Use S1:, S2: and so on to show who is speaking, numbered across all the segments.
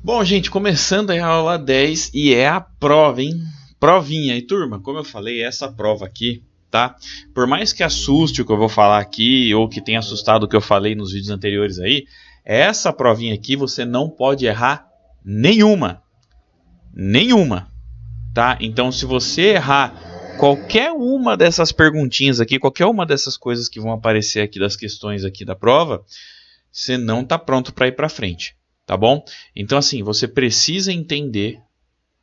S1: Bom, gente, começando a aula 10 e é a prova, hein? Provinha. E turma, como eu falei, essa prova aqui, tá? Por mais que assuste o que eu vou falar aqui ou que tenha assustado o que eu falei nos vídeos anteriores aí, essa provinha aqui você não pode errar nenhuma. Nenhuma, tá? Então, se você errar qualquer uma dessas perguntinhas aqui, qualquer uma dessas coisas que vão aparecer aqui das questões aqui da prova, você não está pronto para ir para frente, tá bom? Então assim, você precisa entender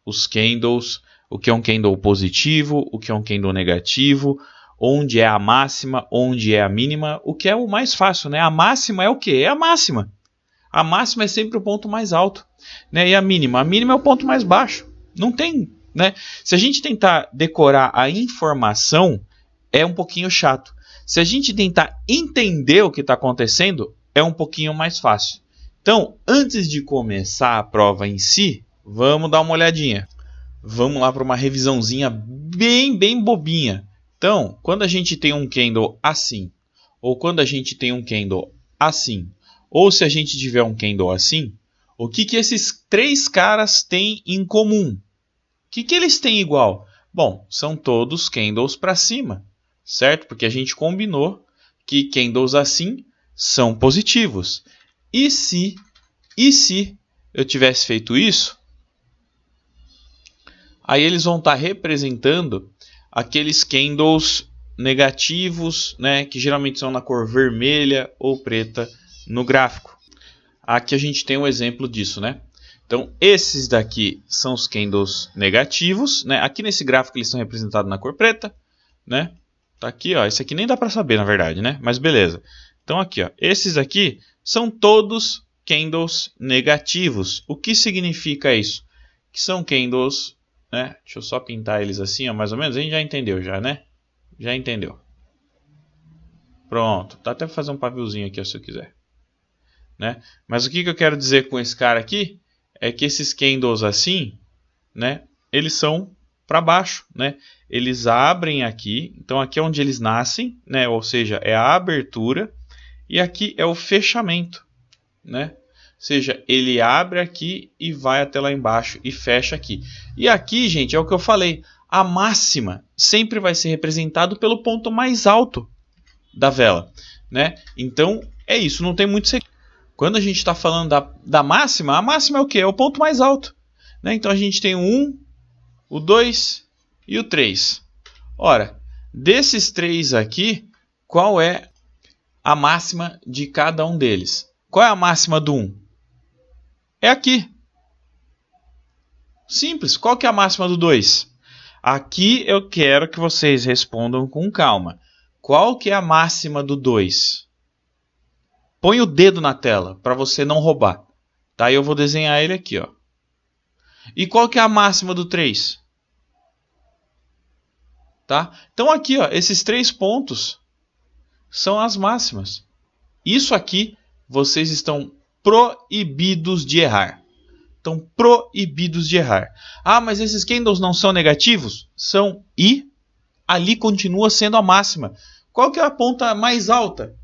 S1: os candles, o que é um candle positivo, o que é um candle negativo, onde é a máxima, onde é a mínima, o que é o mais fácil, né? A máxima é o quê? É a máxima. A máxima é sempre o ponto mais alto, né? E a mínima? A mínima é o ponto mais baixo. Não tem, né? Se a gente tentar decorar a informação, é um pouquinho chato. Se a gente tentar entender o que está acontecendo, é um pouquinho mais fácil. Então, antes de começar a prova em si, vamos dar uma olhadinha. Vamos lá para uma revisãozinha bem bobinha. Então, quando a gente tem um candle assim, ou quando a gente tem um candle assim, ou se a gente tiver um candle assim, o que esses três caras têm em comum? O que eles têm igual? Bom, são todos candles para cima, certo? Porque a gente combinou que candles assim são positivos. E se eu tivesse feito isso, aí eles vão estar representando aqueles candles negativos, né, que geralmente são na cor vermelha ou preta no gráfico. Aqui a gente tem um exemplo disso, né? Então, esses daqui são os candles negativos, né? Aqui nesse gráfico eles estão representados na cor preta, né? Tá aqui, ó. Esse aqui nem dá para saber, na verdade, né? Mas beleza. Então, aqui, ó. Esses aqui são todos candles negativos. O que significa isso? Que são candles, né? Deixa eu só pintar eles assim, ó, mais ou menos. A gente já entendeu, já, né? Já entendeu. Pronto. Dá até para fazer um paviozinho aqui, ó, se eu quiser. Né? Mas o que eu quero dizer com esse cara aqui é que esses candles assim, né, eles são para baixo, né? Eles abrem aqui, então aqui é onde eles nascem, né? Ou seja, é a abertura e aqui é o fechamento, né? Ou seja, ele abre aqui e vai até lá embaixo e fecha aqui. E aqui, gente, é o que eu falei, a máxima sempre vai ser representado pelo ponto mais alto da vela, né? Então é isso, não tem muito segredo. Quando a gente está falando da máxima, a máxima é o quê? É o ponto mais alto. Né? Então a gente tem o 1, o 2 e o 3. Ora, desses três aqui, qual é a máxima de cada um deles? Qual é a máxima do 1? É aqui. Simples. Qual que é a máxima do 2? Aqui eu quero que vocês respondam com calma. Qual que é a máxima do 2? Põe o dedo na tela para você não roubar. Tá? Eu vou desenhar ele aqui, ó. E qual que é a máxima do 3? Tá? Então aqui, ó, esses três pontos são as máximas. Isso aqui vocês estão proibidos de errar. Estão proibidos de errar. Ah, mas esses candles não são negativos? São. E ali continua sendo a máxima. Qual que é a ponta mais alta?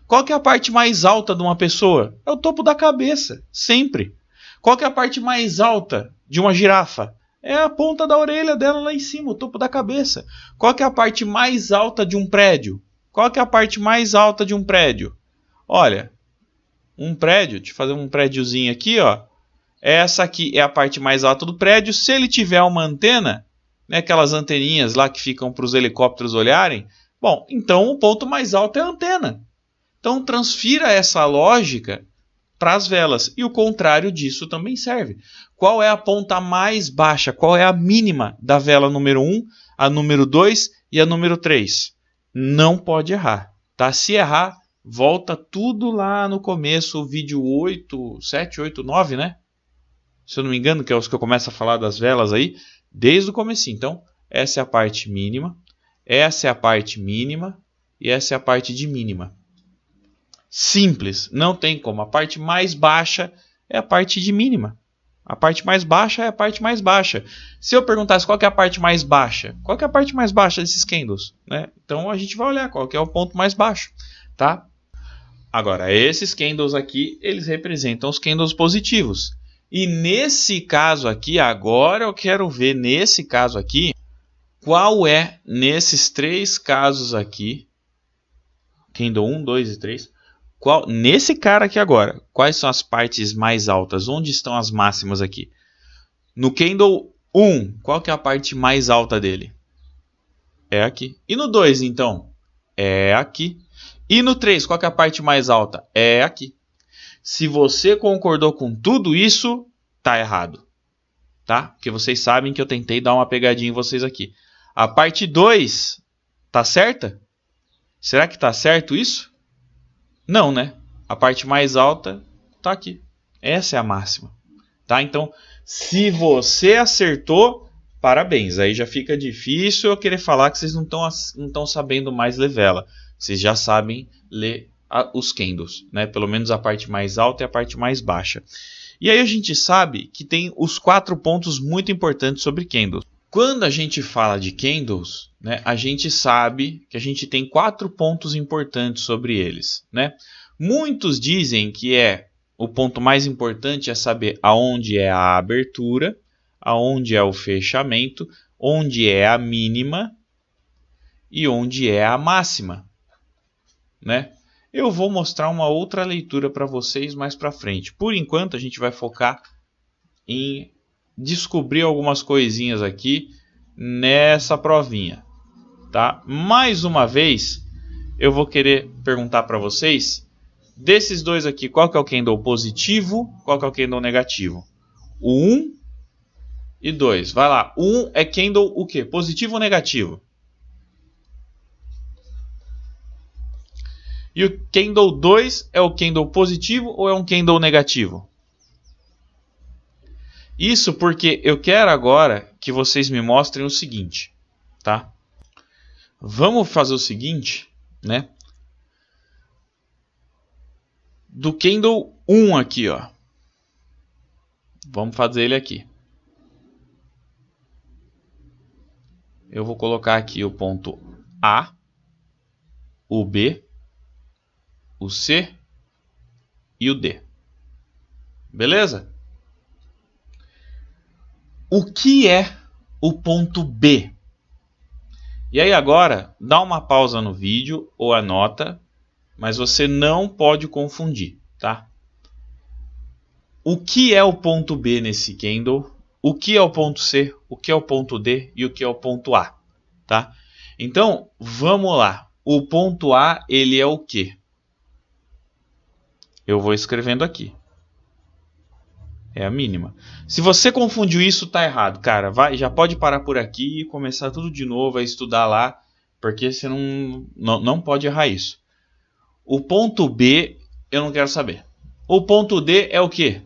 S1: Qual que é a parte mais alta de uma pessoa? É o topo da cabeça, sempre. Qual que é a parte mais alta de uma girafa? É a ponta da orelha dela lá em cima, o topo da cabeça. Qual que é a parte mais alta de um prédio? Qual que é a parte mais alta de um prédio? Olha, um prédio, deixa eu fazer um prédiozinho aqui, ó. Essa aqui é a parte mais alta do prédio. Se ele tiver uma antena, né, aquelas anteninhas lá que ficam para os helicópteros olharem, bom, então o ponto mais alto é a antena. Então transfira essa lógica para as velas. E o contrário disso também serve. Qual é a ponta mais baixa? Qual é a mínima da vela número 1, a número 2 e a número 3? Não pode errar. Tá? Se errar, volta tudo lá no começo, o vídeo 8, 7, 8, 9, né? Se eu não me engano, que é os que eu começo a falar das velas aí, desde o começo. Então, essa é a parte mínima, essa é a parte mínima e essa é a parte de mínima. Simples, não tem como. A parte mais baixa é a parte de mínima. A parte mais baixa é a parte mais baixa. Se eu perguntasse qual que é a parte mais baixa, qual que é a parte mais baixa desses candles? Né? Então a gente vai olhar qual que é o ponto mais baixo. Tá? Agora, esses candles aqui, eles representam os candles positivos. E nesse caso aqui, agora eu quero ver nesse caso aqui, qual é, nesses três casos aqui, candle 1, 2 e 3, nesse cara aqui agora, quais são as partes mais altas? Onde estão as máximas aqui? No candle 1, qual que é a parte mais alta dele? É aqui. E no 2, então? É aqui. E no 3, qual que é a parte mais alta? É aqui. Se você concordou com tudo isso, tá errado. Tá? Porque vocês sabem que eu tentei dar uma pegadinha em vocês aqui. A parte 2, tá certa? Será que tá certo isso? Não, né? A parte mais alta tá aqui. Essa é a máxima. Tá? Então, se você acertou, parabéns. Aí já fica difícil eu querer falar que vocês não estão sabendo mais ler vela. Vocês já sabem ler os candles, né? Pelo menos a parte mais alta e a parte mais baixa. E aí a gente sabe que tem os 4 pontos muito importantes sobre candles. Quando a gente fala de candles, né, a gente sabe que a gente tem 4 pontos importantes sobre eles, né? Muitos dizem que o ponto mais importante é saber aonde é a abertura, aonde é o fechamento, onde é a mínima e onde é a máxima, né? Eu vou mostrar uma outra leitura para vocês mais para frente. Por enquanto, a gente vai focar em descobrir algumas coisinhas aqui nessa provinha, tá? Mais uma vez, eu vou querer perguntar para vocês, desses dois aqui, qual que é o candle positivo, qual que é o candle negativo? O 1 e 2. Vai lá, o 1 é candle o quê? Positivo ou negativo? E o candle 2 é o candle positivo ou é um candle negativo? Isso porque eu quero agora que vocês me mostrem o seguinte, tá? Vamos fazer o seguinte, né? Do candle 1 aqui, ó. Vamos fazer ele aqui. Eu vou colocar aqui o ponto A, o B, o C e o D. Beleza? O que é o ponto B? E aí agora, dá uma pausa no vídeo ou anota, mas você não pode confundir, tá? O que é o ponto B nesse candle? O que é o ponto C? O que é o ponto D? E o que é o ponto A? Tá? Então, vamos lá. O ponto A, ele é o quê? Eu vou escrevendo aqui. É a mínima. Se você confundiu isso, tá errado, cara. Já pode parar por aqui e começar tudo de novo a estudar lá, porque você não pode errar isso. O ponto B, eu não quero saber. O ponto D é o quê?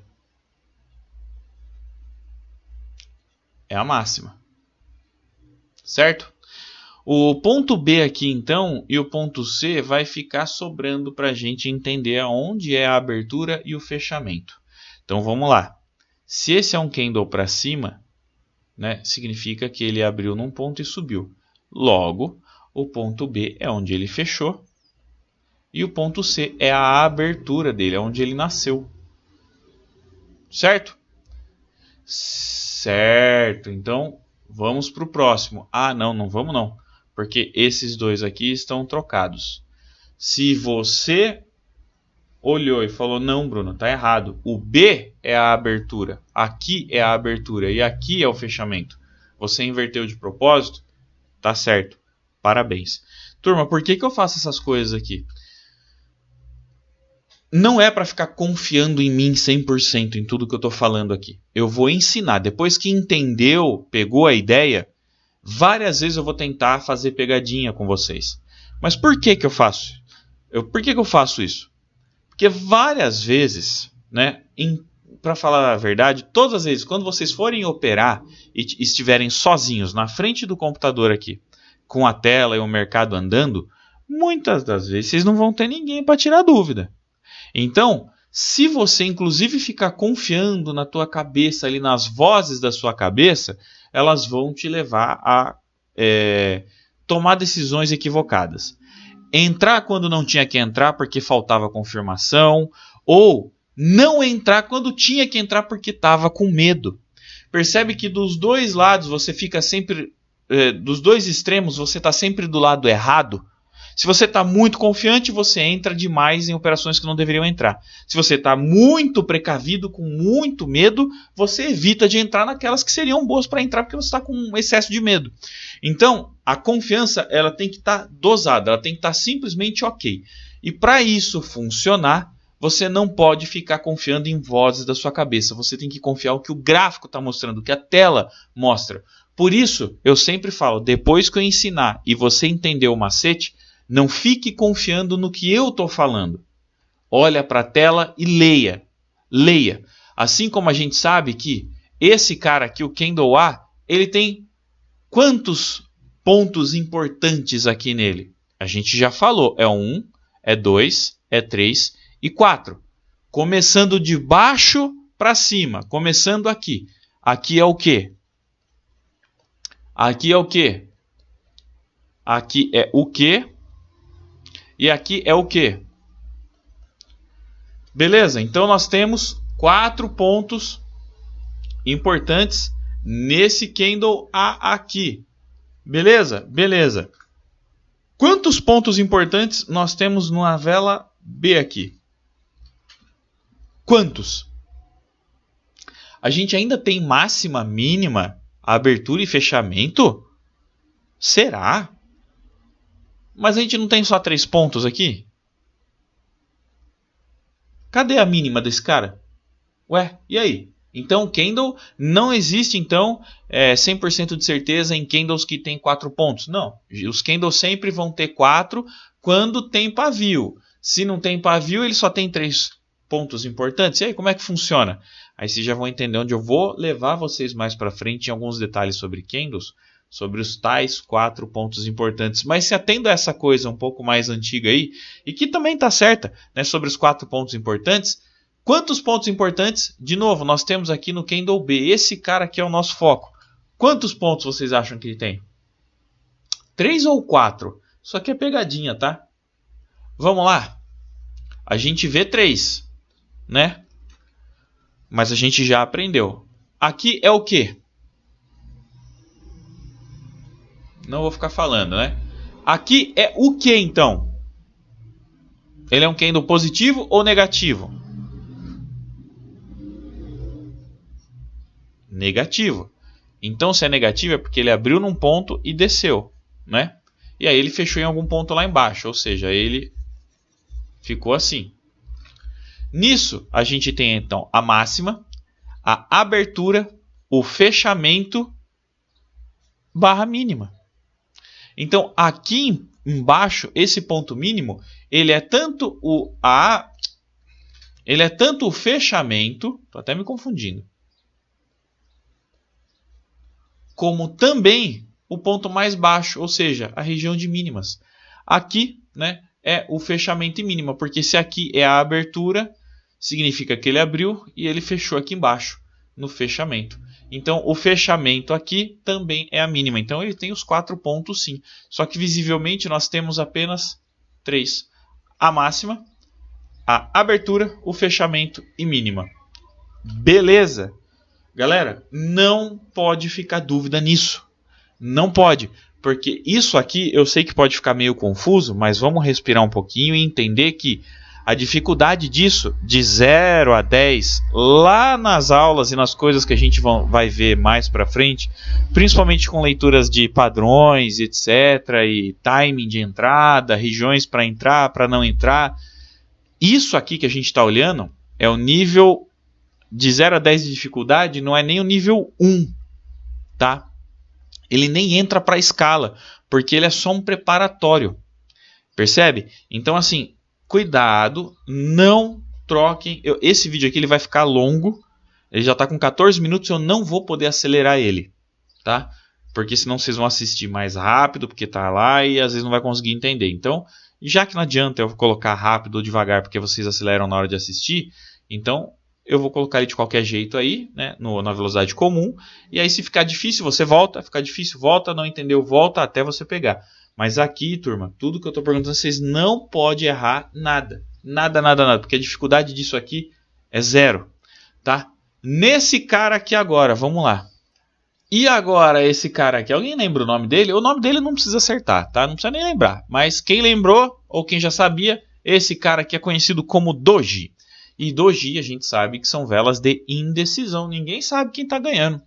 S1: É a máxima. Certo? O ponto B aqui, então, e o ponto C vai ficar sobrando para a gente entender aonde é a abertura e o fechamento. Então, vamos lá. Se esse é um candle para cima, né, significa que ele abriu num ponto e subiu. Logo, o ponto B é onde ele fechou. E o ponto C é a abertura dele, é onde ele nasceu. Certo? Certo. Então, vamos para o próximo. Ah, não vamos não. Porque esses dois aqui estão trocados. Se você olhou e falou, não, Bruno, tá errado. O B é a abertura, aqui é a abertura e aqui é o fechamento. Você inverteu de propósito? Tá certo. Parabéns. Turma, por que eu faço essas coisas aqui? Não é para ficar confiando em mim 100% em tudo que eu estou falando aqui. Eu vou ensinar. Depois que entendeu, pegou a ideia, várias vezes eu vou tentar fazer pegadinha com vocês. Mas por que eu faço? Por que eu faço isso? Porque várias vezes, né, para falar a verdade, todas as vezes, quando vocês forem operar e estiverem sozinhos na frente do computador aqui, com a tela e o mercado andando, muitas das vezes vocês não vão ter ninguém para tirar dúvida. Então, se você inclusive ficar confiando na tua cabeça, ali nas vozes da sua cabeça, elas vão te levar a tomar decisões equivocadas. Entrar quando não tinha que entrar porque faltava confirmação, ou não entrar quando tinha que entrar porque estava com medo. Percebe que dos dois lados você fica sempre, dos dois extremos você está sempre do lado errado. Se você está muito confiante, você entra demais em operações que não deveriam entrar. Se você está muito precavido, com muito medo, você evita de entrar naquelas que seriam boas para entrar porque você está com um excesso de medo. Então, a confiança ela tem que estar dosada, ela tem que estar simplesmente ok. E para isso funcionar, você não pode ficar confiando em vozes da sua cabeça. Você tem que confiar no que o gráfico está mostrando, o que a tela mostra. Por isso, eu sempre falo, depois que eu ensinar e você entender o macete, não fique confiando no que eu estou falando. Olha para a tela e leia. Leia. Assim como a gente sabe que esse cara aqui, o Candle A, ele tem quantos pontos importantes aqui nele? A gente já falou. É 1, é 2, é 3 e 4. Começando de baixo para cima. Começando aqui. Aqui é o quê? Aqui é o quê? Aqui é o quê? E aqui é o quê? Beleza? Então nós temos 4 pontos importantes nesse candle A aqui. Beleza? Beleza. Quantos pontos importantes nós temos na vela B aqui? Quantos? A gente ainda tem máxima, mínima, abertura e fechamento? Será? Mas a gente não tem só 3 pontos aqui? Cadê a mínima desse cara? Ué, e aí? Então, o candle não existe, então, 100% de certeza em candles que tem 4 pontos. Não, os candles sempre vão ter 4 quando tem pavio. Se não tem pavio, ele só tem 3 pontos importantes. E aí, como é que funciona? Aí vocês já vão entender onde eu vou levar vocês mais para frente em alguns detalhes sobre candles, sobre os tais 4 pontos importantes. Mas se atendo a essa coisa um pouco mais antiga aí, e que também está certa, né, sobre os 4 pontos importantes, quantos pontos importantes, de novo, nós temos aqui no Candle B, esse cara aqui é o nosso foco. Quantos pontos vocês acham que ele tem? 3 ou 4? Isso aqui é pegadinha, tá? Vamos lá. A gente vê 3, né? Mas a gente já aprendeu. Aqui é o quê? Não vou ficar falando, né? Aqui é o que, então? Ele é um candle positivo ou negativo? Negativo. Então, se é negativo, é porque ele abriu num ponto e desceu, né? E aí ele fechou em algum ponto lá embaixo, ou seja, ele ficou assim. Nisso, a gente tem, então, a máxima, a abertura, o fechamento, barra mínima. Então, aqui embaixo, esse ponto mínimo, ele é tanto o fechamento, estou até me confundindo, como também o ponto mais baixo, ou seja, a região de mínimas. Aqui, né, é o fechamento e mínima, porque se aqui é a abertura, significa que ele abriu e ele fechou aqui embaixo, no fechamento. Então, o fechamento aqui também é a mínima. Então, ele tem os 4 pontos sim. Só que, visivelmente, nós temos apenas 3. A máxima, a abertura, o fechamento e mínima. Beleza? Galera, não pode ficar dúvida nisso. Não pode. Porque isso aqui, eu sei que pode ficar meio confuso, mas vamos respirar um pouquinho e entender que a dificuldade disso, de 0 a 10, lá nas aulas e nas coisas que a gente vai ver mais para frente, principalmente com leituras de padrões, etc., e timing de entrada, regiões para entrar, para não entrar, isso aqui que a gente está olhando é o nível de 0 a 10 de dificuldade, não é nem o nível 1, tá? Ele nem entra para a escala, porque ele é só um preparatório, percebe? Então, assim, cuidado, não troquem. Esse vídeo aqui ele vai ficar longo, ele já está com 14 minutos, eu não vou poder acelerar ele, tá? Porque senão vocês vão assistir mais rápido, porque está lá e às vezes não vai conseguir entender. Então, já que não adianta eu colocar rápido ou devagar, porque vocês aceleram na hora de assistir, então eu vou colocar ele de qualquer jeito aí, né, na velocidade comum, e aí se ficar difícil você volta, ficar difícil volta, não entendeu volta até você pegar. Mas aqui, turma, tudo que eu estou perguntando, vocês não podem errar nada. Nada, nada, nada. Porque a dificuldade disso aqui É 0. Tá? Nesse cara aqui agora, vamos lá. E agora esse cara aqui, alguém lembra o nome dele? O nome dele não precisa acertar, tá? Não precisa nem lembrar. Mas quem lembrou, ou quem já sabia, esse cara aqui é conhecido como Doji. E Doji a gente sabe que são velas de indecisão. Ninguém sabe quem está ganhando.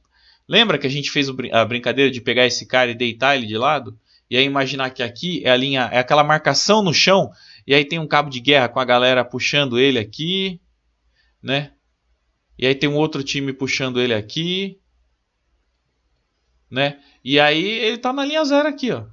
S1: Lembra que a gente fez a brincadeira de pegar esse cara e deitar ele de lado? E aí imaginar que aqui é a linha, é aquela marcação no chão, e aí tem um cabo de guerra com a galera puxando ele aqui, né? E aí tem um outro time puxando ele aqui, né? E aí ele tá na linha 0 aqui, ó.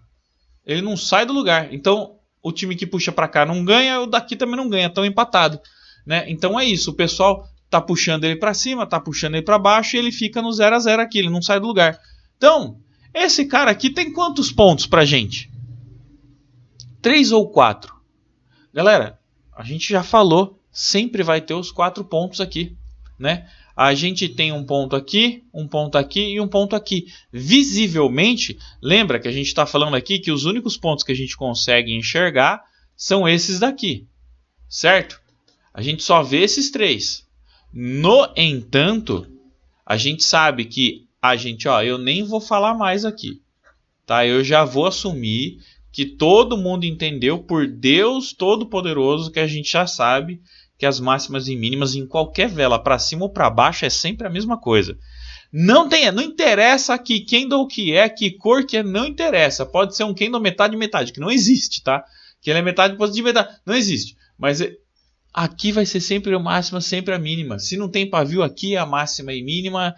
S1: Ele não sai do lugar. Então, o time que puxa para cá não ganha, o daqui também não ganha, estão empatados, né? Então é isso, o pessoal tá puxando ele para cima, tá puxando ele para baixo e ele fica no 0 a 0 aqui, ele não sai do lugar. Então, esse cara aqui tem quantos pontos pra gente? 3 ou 4? Galera, a gente já falou, sempre vai ter os 4 pontos aqui, né? A gente tem um ponto aqui e um ponto aqui. Visivelmente, lembra que a gente está falando aqui que os únicos pontos que a gente consegue enxergar são esses daqui, certo? A gente só vê esses 3. No entanto, a gente sabe que eu nem vou falar mais aqui, tá? Eu já vou assumir que todo mundo entendeu, por Deus Todo-Poderoso, que a gente já sabe que as máximas e mínimas em qualquer vela, para cima ou para baixo, é sempre a mesma coisa. Não interessa que candle que é, que cor que é, não interessa. Pode ser um candle metade, que não existe, tá? Que ele é metade positivo, metade, não existe. Mas aqui vai ser sempre a máxima, sempre a mínima. Se não tem pavio, aqui é a máxima e mínima.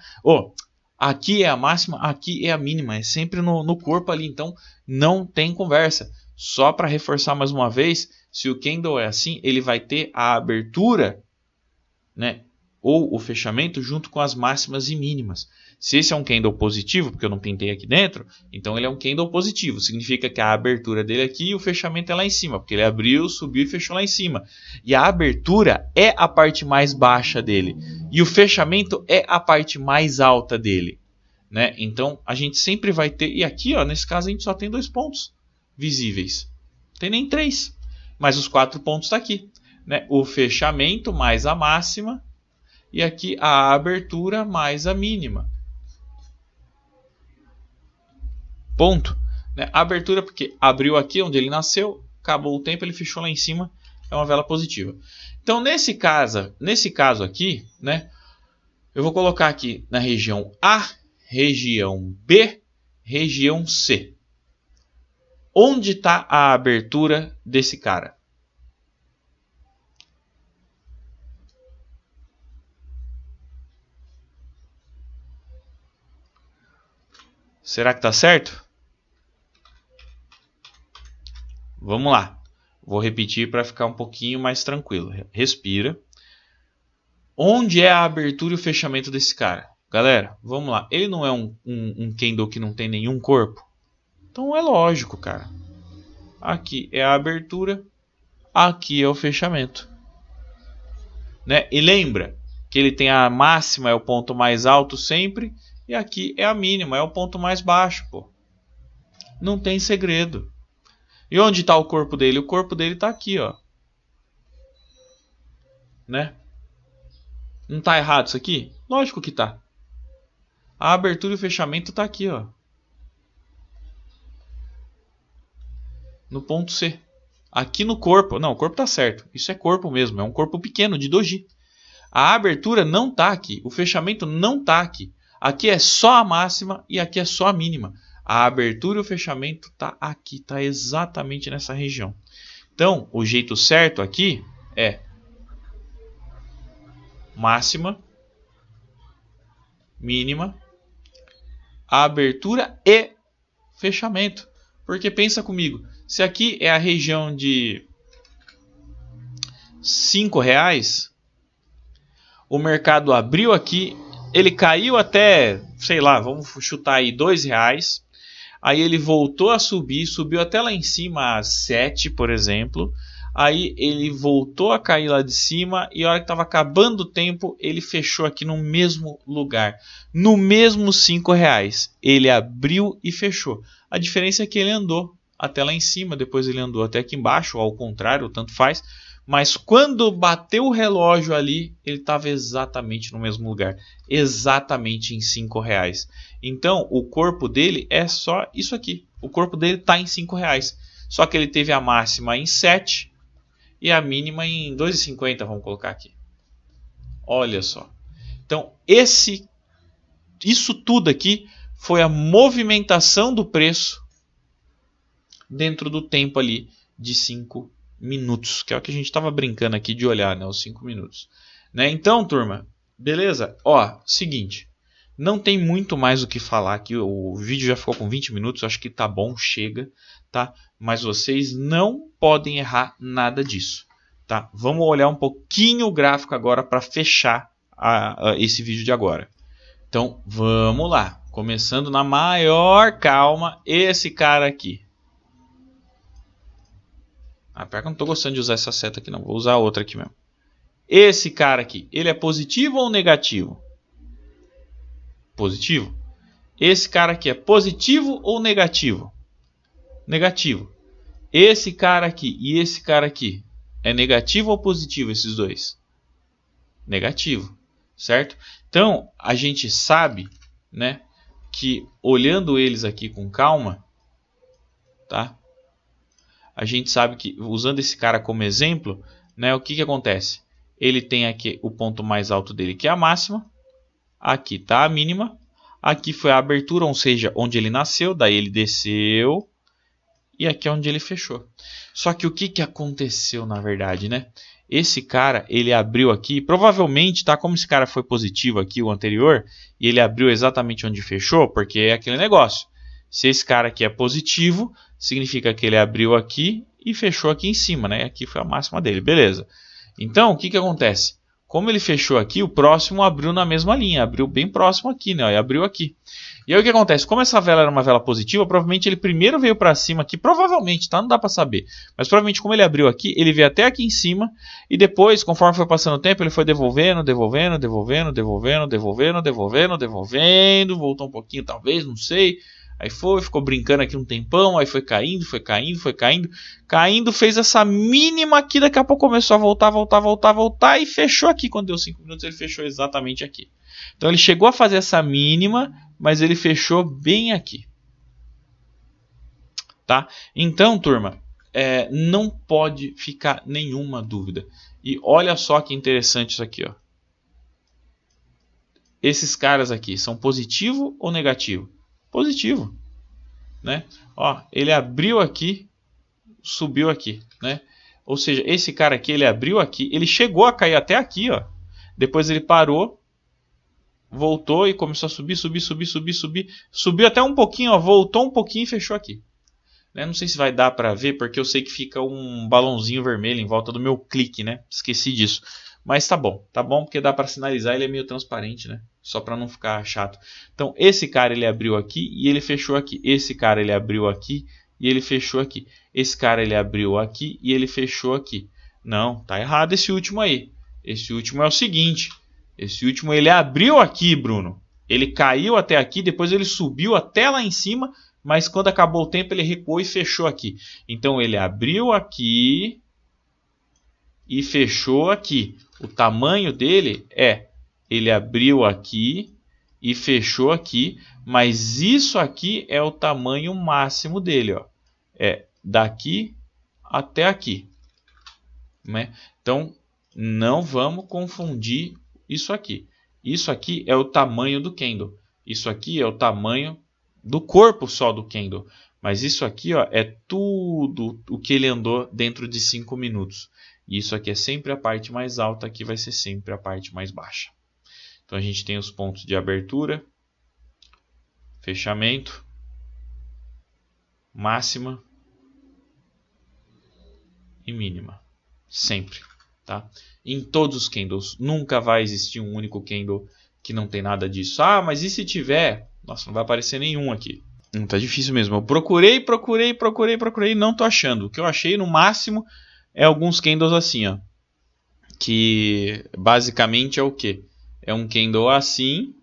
S1: Aqui é a máxima, aqui é a mínima. É sempre no corpo ali, então não tem conversa. Só para reforçar mais uma vez, se o candle é assim, ele vai ter a abertura, né, ou o fechamento junto com as máximas e mínimas. Se esse é um candle positivo, porque eu não pintei aqui dentro, então ele é um candle positivo. Significa que a abertura dele aqui e o fechamento é lá em cima, porque ele abriu, subiu e fechou lá em cima. E a abertura é a parte mais baixa dele. E o fechamento é a parte mais alta dele, né? Então a gente sempre vai ter... E aqui, ó, nesse caso, a gente só tem 2 pontos visíveis. Não tem nem 3. Mas os 4 pontos estão aqui, né? O fechamento mais a máxima e aqui a abertura mais a mínima. Ponto. Né? A abertura porque abriu aqui onde ele nasceu, acabou o tempo, ele fechou lá em cima, é uma vela positiva. Então nesse caso aqui, né, eu vou colocar aqui na região A, região B, região C. Onde está a abertura desse cara? Será que está certo? Vamos lá. Vou repetir para ficar um pouquinho mais tranquilo. Respira. Onde é a abertura e o fechamento desse cara? Galera, vamos lá. Ele não é um candle que não tem nenhum corpo? Então é lógico, cara. Aqui é a abertura, aqui é o fechamento, né? E lembra que ele tem a máxima, é o ponto mais alto sempre, e aqui é a mínima, é o ponto mais baixo, pô. Não tem segredo. E onde está o corpo dele? O corpo dele está aqui, ó. Né? Não está errado isso aqui? Lógico que tá. A abertura e o fechamento está aqui, ó. No ponto C. Aqui no corpo. Não, o corpo está certo. Isso é corpo mesmo. É um corpo pequeno de doji. A abertura não está aqui. O fechamento não está aqui. Aqui é só a máxima e aqui é só a mínima. A abertura e o fechamento está aqui. Está exatamente nessa região. Então, o jeito certo aqui é máxima, mínima, abertura e fechamento. Porque pensa comigo. Se aqui é a região de R$5, o mercado abriu aqui, ele caiu até, sei lá, vamos chutar aí R$2, aí ele voltou a subir, subiu até lá em cima a 7, por exemplo, aí ele voltou a cair lá de cima e a hora que estava acabando o tempo, ele fechou aqui no mesmo lugar, no mesmo R$5, ele abriu e fechou. A diferença é que ele andou até lá em cima, depois ele andou até aqui embaixo, ou ao contrário, tanto faz, Mas quando bateu o relógio ali, ele estava exatamente no mesmo lugar. Exatamente em R$5. Então, o corpo dele é só isso aqui. O corpo dele está em R$5. Só que ele teve a máxima em 7 e a mínima em 2,50, vamos colocar aqui. Olha só. Então, isso tudo aqui foi a movimentação do preço dentro do tempo ali de 5 minutos, que é o que a gente estava brincando aqui de olhar, né, os 5 minutos. Né? Então, turma, beleza? Ó, seguinte, não tem muito mais o que falar aqui, o vídeo já ficou com 20 minutos, acho que tá bom, chega, tá? Mas vocês não podem errar nada disso, tá? Vamos olhar um pouquinho o gráfico agora para fechar esse vídeo de agora. Então, vamos lá, começando na maior calma, esse cara aqui. Pior que eu não estou gostando de usar essa seta aqui não, vou usar outra aqui mesmo. Esse cara aqui, ele é positivo ou negativo? Positivo. Esse cara aqui é positivo ou negativo? Negativo. Esse cara aqui e esse cara aqui, é negativo ou positivo esses dois? Negativo, certo? Então, a gente sabe, né, que olhando eles aqui com calma, tá? A gente sabe que, usando esse cara como exemplo, né, o que acontece? Ele tem aqui o ponto mais alto dele, que é a máxima. Aqui está a mínima. Aqui foi a abertura, ou seja, onde ele nasceu. Daí ele desceu. E aqui é onde ele fechou. Só que o que aconteceu na verdade, né? Esse cara, ele abriu aqui. Provavelmente, tá? Como esse cara foi positivo aqui, o anterior. E ele abriu exatamente onde fechou. Porque é aquele negócio. Se esse cara aqui é positivo, significa que ele abriu aqui e fechou aqui em cima, né? Aqui foi a máxima dele, beleza. Então, o que acontece? Como ele fechou aqui, o próximo abriu na mesma linha, abriu bem próximo aqui, né? E abriu aqui. E aí o que acontece? Como essa vela era uma vela positiva, provavelmente ele primeiro veio para cima aqui, provavelmente, tá? Não dá para saber. Mas provavelmente como ele abriu aqui, ele veio até aqui em cima e depois, conforme foi passando o tempo, ele foi devolvendo, voltou um pouquinho talvez, não sei. Aí ficou brincando aqui um tempão, aí foi caindo, caindo, fez essa mínima aqui, daqui a pouco começou a voltar e fechou aqui. Quando deu 5 minutos ele fechou exatamente aqui. Então ele chegou a fazer essa mínima, mas ele fechou bem aqui. Tá? Então, turma, não pode ficar nenhuma dúvida. E olha só que interessante isso aqui, ó. Esses caras aqui são positivo ou negativo? Positivo, né? Ó, ele abriu aqui, subiu aqui, né? Ou seja, esse cara aqui, ele abriu aqui, ele chegou a cair até aqui, ó. Depois ele parou, voltou e começou a subir, subiu até um pouquinho, ó, voltou um pouquinho e fechou aqui. Né? Não sei se vai dar para ver, porque eu sei que fica um balãozinho vermelho em volta do meu clique, né? Esqueci disso. Mas tá bom, porque dá para sinalizar, ele é meio transparente, né? Só para não ficar chato. Então, esse cara ele abriu aqui e ele fechou aqui. Esse cara ele abriu aqui e ele fechou aqui. Esse cara ele abriu aqui e ele fechou aqui. Não, tá errado esse último aí. Esse último é o seguinte. Esse último ele abriu aqui, Bruno. Ele caiu até aqui, depois ele subiu até lá em cima, mas quando acabou o tempo ele recuou e fechou aqui. Então ele abriu aqui e fechou aqui. O tamanho dele ele abriu aqui e fechou aqui, mas isso aqui é o tamanho máximo dele, ó. É daqui até aqui, né? Então não vamos confundir isso aqui. Isso aqui é o tamanho do candle. Isso aqui é o tamanho do corpo só do candle. Mas isso aqui, ó, é tudo o que ele andou dentro de 5 minutos. E isso aqui é sempre a parte mais alta, aqui vai ser sempre a parte mais baixa. Então a gente tem os pontos de abertura, fechamento, máxima e mínima. Sempre. Tá? Em todos os candles. Nunca vai existir um único candle que não tem nada disso. Ah, mas e se tiver? Nossa, não vai aparecer nenhum aqui. Tá difícil mesmo. Eu procurei, não tô achando. O que eu achei no máximo é alguns candles assim, ó. Que basicamente é o quê? É um candle assim,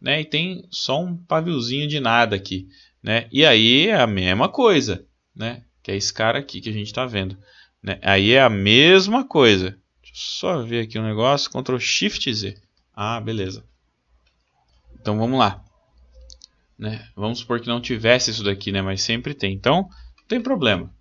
S1: né? E tem só um paviozinho de nada aqui, né? E aí é a mesma coisa, né? Que é esse cara aqui que a gente tá vendo. né? Aí é a mesma coisa. Deixa eu só ver aqui um negócio. Ctrl Shift Z. Ah, beleza. Então vamos lá. Né? Vamos supor que não tivesse isso daqui, né? Mas sempre tem. Então, não tem problema.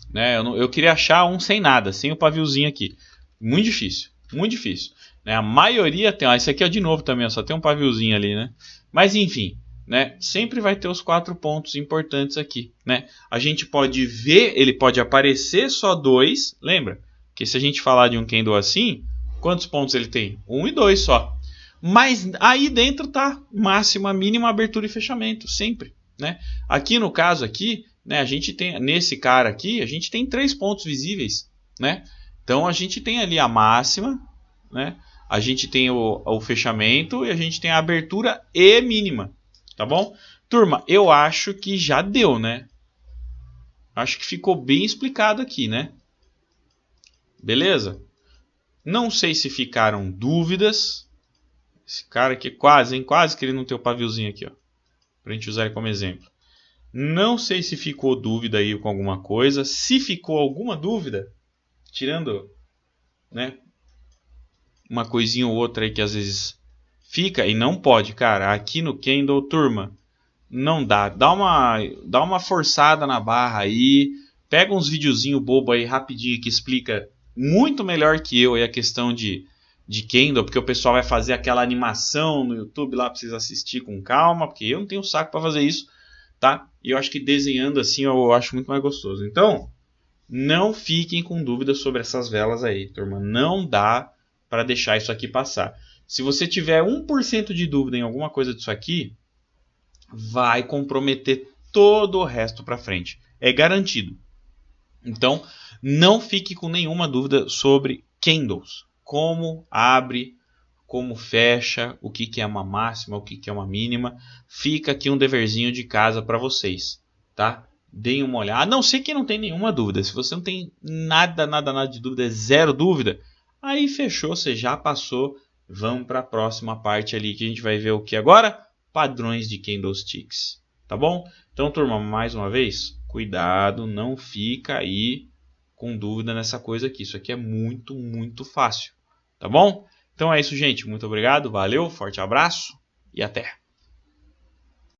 S1: Né? Eu queria achar um sem nada, sem o paviozinho aqui. Muito difícil. Muito difícil. Né? A maioria tem. Esse aqui é de novo também, só tem um paviozinho ali, né? Mas enfim. Né? Sempre vai ter os 4 pontos importantes aqui. Né? A gente pode ver, ele pode aparecer só 2. Lembra? Que se a gente falar de um Kendo assim, quantos pontos ele tem? 1 e 2 só. Mas aí dentro tá máxima, mínima, abertura e fechamento, sempre, né? Aqui no caso aqui, né, a gente tem nesse cara aqui, a gente tem 3 pontos visíveis, né? Então a gente tem ali a máxima, né? A gente tem o fechamento e a gente tem a abertura e mínima, tá bom? Turma, eu acho que já deu, né? Acho que ficou bem explicado aqui, né? Beleza? Não sei se ficaram dúvidas. Esse cara aqui quase, hein? Quase que ele não tem o paviozinho aqui, ó. Pra gente usar ele como exemplo. Não sei se ficou dúvida aí com alguma coisa. Se ficou alguma dúvida, tirando, né, uma coisinha ou outra aí que às vezes fica e não pode, cara. Aqui no Kendo, turma, não dá. Dá uma forçada na barra aí. Pega uns videozinho bobo aí rapidinho que explica muito melhor que eu aí a questão de Kendo, porque o pessoal vai fazer aquela animação no YouTube lá pra vocês assistir com calma, porque eu não tenho saco para fazer isso, tá? E eu acho que desenhando assim eu acho muito mais gostoso. Então, não fiquem com dúvidas sobre essas velas aí, turma. Não dá para deixar isso aqui passar. Se você tiver 1% de dúvida em alguma coisa disso aqui, vai comprometer todo o resto para frente. É garantido. Então, não fique com nenhuma dúvida sobre candles. Como abre, como fecha, o que é uma máxima, o que é uma mínima. Fica aqui um deverzinho de casa para vocês, tá? Deem uma olhada. A não ser que não tem nenhuma dúvida. Se você não tem nada de dúvida, zero dúvida, aí fechou, você já passou. Vamos para a próxima parte ali que a gente vai ver o que agora? Padrões de candlesticks, tá bom? Então, turma, mais uma vez, cuidado, não fica aí com dúvida nessa coisa aqui. Isso aqui é muito, muito fácil, tá bom? Então é isso, gente. Muito obrigado, valeu, forte abraço e até!